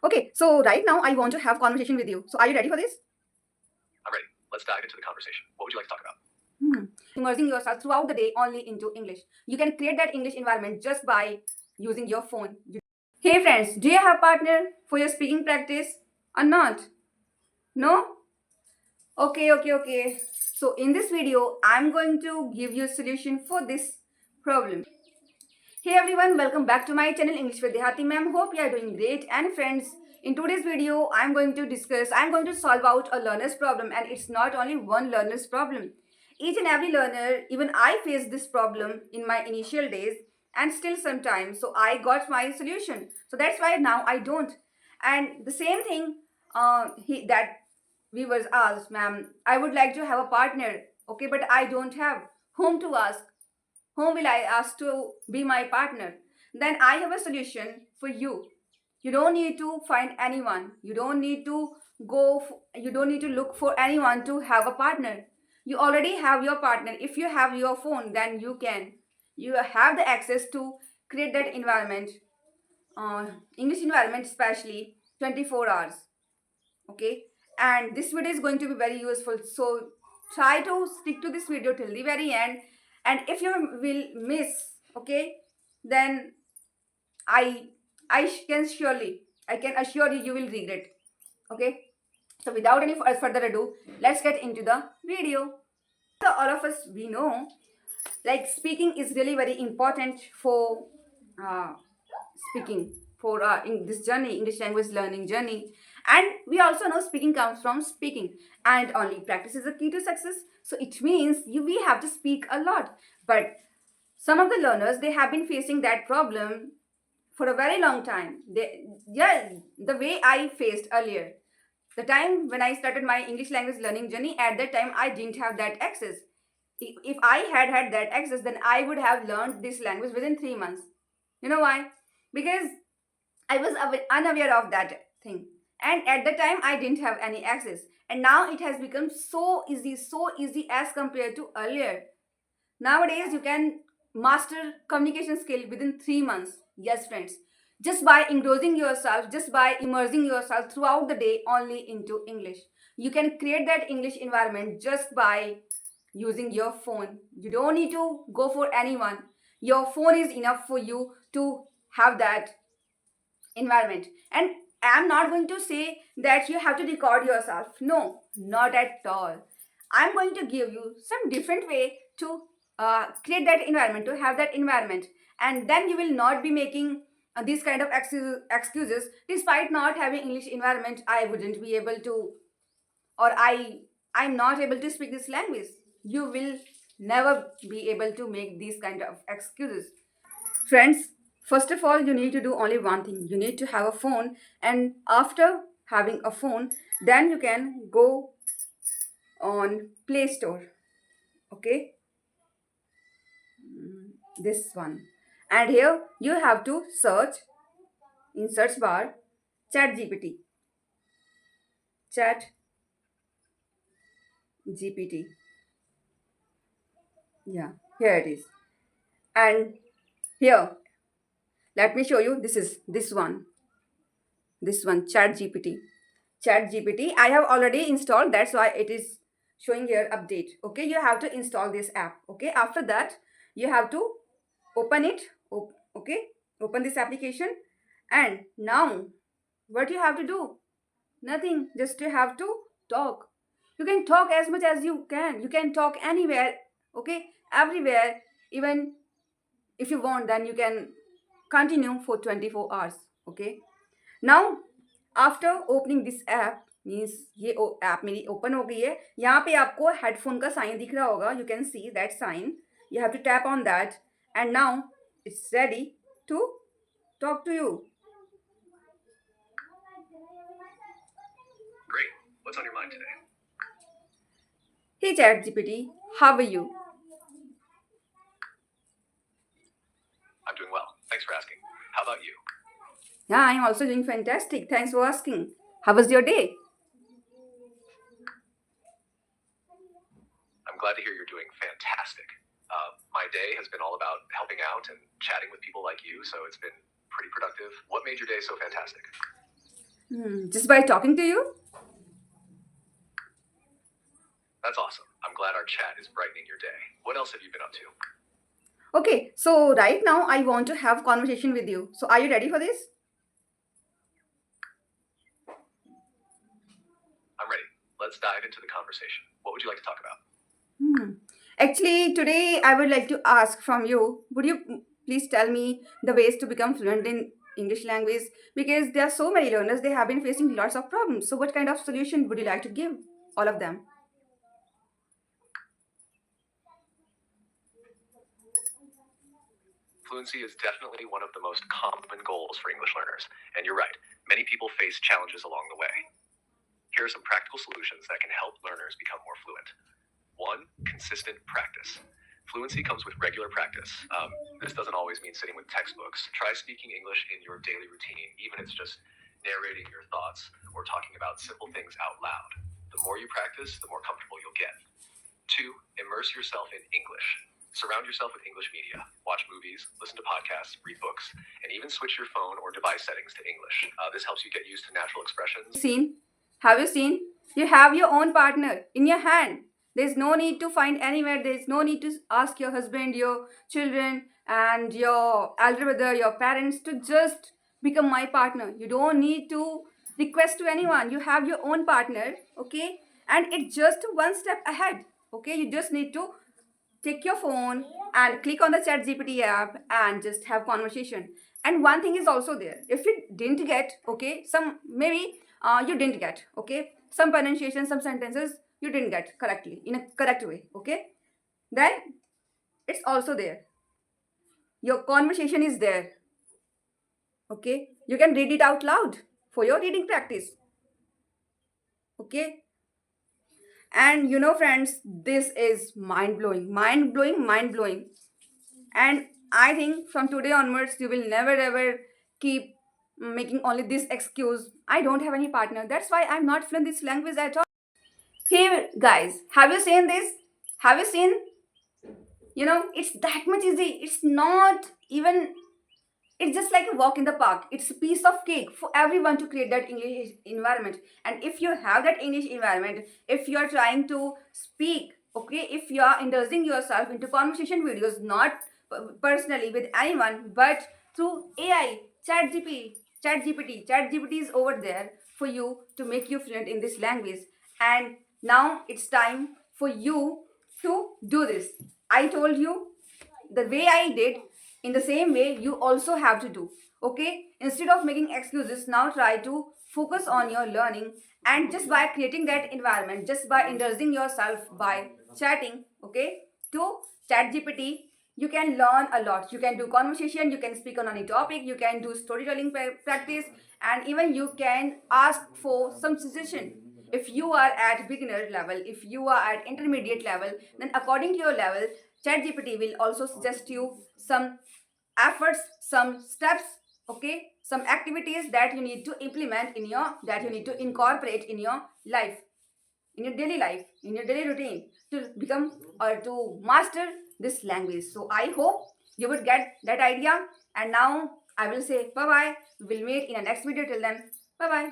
Okay, so right now I want to have conversation with you. So are you ready for this? I'm ready. Let's dive into the conversation. What would you like to talk about? Immersing yourself throughout the day only into English. You can create that English environment just by using your phone. Hey friends, do you have partner for your speaking practice or not? No? Okay. So in this video, I'm going to give you a solution for this problem. Hey everyone, welcome back to my channel English with Dehati ma'am. Hope you are doing great. And friends, in today's video, I'm going to solve out a learner's problem, and it's not only one learner's problem. Each and every learner, even I faced this problem in my initial days and still sometimes. So I got my solution. So that's why now I don't. And the same thing that we was asked, ma'am, I would like to have a partner, okay, but I don't have whom to ask. Whom will I ask to be my partner? Then I have a solution for you. You don't need to find anyone. You don't need to look for anyone to have a partner. You already have your partner. If you have your phone, then you can. You have the access to create that environment, English environment, especially 24 hours. Okay, and this video is going to be very useful, so try to stick to this video till the very end. And if you will miss, okay, then i I can assure you, you will regret. Okay, so without any further ado, let's get into the video. So all of us, we know, like, speaking is really very important for uh, speaking, for in this journey, English language learning journey. And we also know speaking comes from speaking, and only practice is the key to success. So it means we have to speak a lot. But some of the learners, they have been facing that problem for a very long time. Yeah, the way I faced earlier, the time when I started my English language learning journey, at that time I didn't have that access. If I had that access, then I would have learned this language within 3 months. You know why? Because I was unaware of that thing. And at the time, I didn't have any access. And now it has become so easy as compared to earlier. Nowadays, you can master communication skill within 3 months. Yes, friends. Just by engrossing yourself, just by immersing yourself throughout the day only into English. You can create that English environment just by using your phone. You don't need to go for anyone. Your phone is enough for you to have that environment. And I'm not going to say that you have to record yourself. No, not at all. I'm going to give you some different way to create that environment, to have that environment. And then you will not be making these kind of excuses. Despite not having English environment, I wouldn't be able to, or I'm not able to speak this language. You will never be able to make these kind of excuses. Friends, first of all, you need to do only one thing. You need to have a phone, and after having a phone, then you can go on Play Store. Okay, this one. And here you have to search in search bar Chat GPT. Chat GPT. Yeah, here it is. And here, let me show you. This is this one. This one, Chat GPT. Chat GPT, I have already installed. That's why it is showing here update. Okay, you have to install this app. Okay, after that, you have to open it. Okay, open this application. And now, what you have to do? Nothing. Just you have to talk. You can talk as much as you can. You can talk anywhere. Okay, everywhere. Even if you want, then you can continue for 24 hours. Okay, now after opening this app means ये app मेरी open हो गई है. यहाँ पे आपको headphone का sign दिख रहा होगा. You can see that sign. You have to tap on that and now it's ready to talk to you. Great. What's on your mind today? Hey ChatGPT, how are you? I'm doing well. Thanks for asking. How about you? Yeah, I'm also doing fantastic. Thanks for asking. How was your day? I'm glad to hear you're doing fantastic. My day has been all about helping out and chatting with people like you, so it's been pretty productive. What made your day so fantastic? Just by talking to you? That's awesome. I'm glad our chat is brightening your day. What else have you been up to? Okay, so right now I want to have conversation with you. So are you ready for this? I'm ready. Let's dive into the conversation. What would you like to talk about? Actually, today I would like to ask from you, would you please tell me the ways to become fluent in English language? Because there are so many learners, they have been facing lots of problems. So what kind of solution would you like to give all of them? Fluency is definitely one of the most common goals for English learners, and you're right, many people face challenges along the way. Here are some practical solutions that can help learners become more fluent. 1. Consistent practice. Fluency comes with regular practice. This doesn't always mean sitting with textbooks. Try speaking English in your daily routine, even if it's just narrating your thoughts or talking about simple things out loud. The more you practice, the more comfortable you'll get. 2. Immerse yourself in English. Surround yourself with English media. Watch movies, listen to podcasts, read books, and even switch your phone or device settings to English. This helps you get used to natural expressions. Seen? Have you seen? You have your own partner in your hand. There's no need to find anywhere. There's no need to ask your husband, your children, and your elder brother, your parents to just become my partner. You don't need to request to anyone. You have your own partner, okay? And it's just one step ahead, okay? You just need to take your phone and click on the chat gpt app and just have conversation. And one thing is also there, if you didn't get, okay, some maybe you didn't get, okay, some pronunciation, some sentences you didn't get correctly in a correct way, okay, then it's also there, your conversation is there, okay, you can read it out loud for your reading practice, okay. And you know friends, this is mind blowing, mind blowing, mind blowing. And I think from today onwards, you will never ever keep making only this excuse. I don't have any partner. That's why I'm not fluent in this language at all. Hey guys, have you seen this? Have you seen? You know, it's that much easy. It's not even, it's just like a walk in the park. It's a piece of cake for everyone to create that English environment. And if you have that English environment, if you are trying to speak, okay, if you are indulging yourself into conversation videos, not personally with anyone, but through AI, ChatGPT is over there for you to make you fluent in this language. And now it's time for you to do this. I told you the way I did, in the same way you also have to do, okay. Instead of making excuses, now try to focus on your learning. And just by creating that environment, just by indulging yourself by chatting, okay, to chat gpt, you can learn a lot. You can do conversation, you can speak on any topic, you can do storytelling practice, and even you can ask for some suggestion. If you are at beginner level, if you are at intermediate level, then according to your level, ChatGPT will also suggest you some efforts, some steps, okay, some activities that you need to implement in your, that you need to incorporate in your life, in your daily life, in your daily routine, to become or to master this language. So I hope you would get that idea. And now I will say bye bye. We'll meet in the next video. Till then, bye bye.